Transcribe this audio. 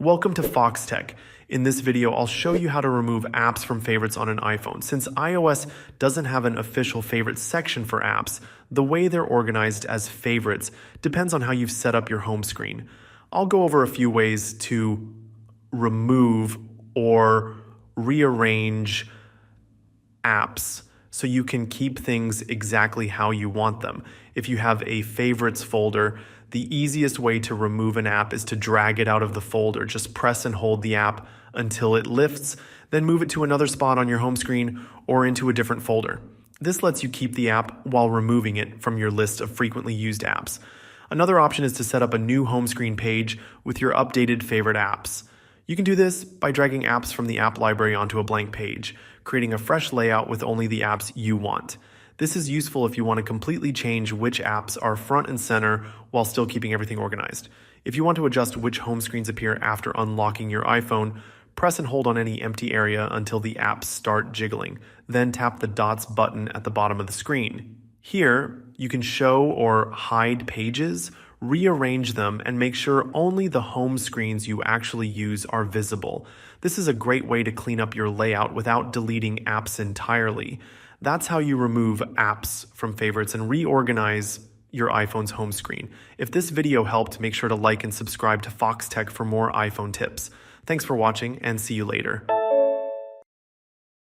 Welcome to Foxtecc. In this video, I'll show you how to remove apps from favorites on an iPhone. Since iOS doesn't have an official favorites section for apps, the way they're organized as favorites depends on how you've set up your home screen. I'll go over a few ways to remove or rearrange apps so you can keep things exactly how you want them. If you have a favorites folder, the easiest way to remove an app is to drag it out of the folder. Just press and hold the app until it lifts, then move it to another spot on your home screen or into a different folder. This lets you keep the app while removing it from your list of frequently used apps. Another option is to set up a new home screen page with your updated favorite apps. You can do this by dragging apps from the app library onto a blank page, creating a fresh layout with only the apps you want. This is useful if you want to completely change which apps are front and center while still keeping everything organized. If you want to adjust which home screens appear after unlocking your iPhone, press and hold on any empty area until the apps start jiggling. Then tap the dots button at the bottom of the screen. Here, you can show or hide pages, rearrange them, and make sure only the home screens you actually use are visible. This is a great way to clean up your layout without deleting apps entirely. That's how you remove apps from favorites and reorganize your iPhone's home screen. If this video helped, make sure to like and subscribe to Foxtecc for more iPhone tips. Thanks for watching and see you later.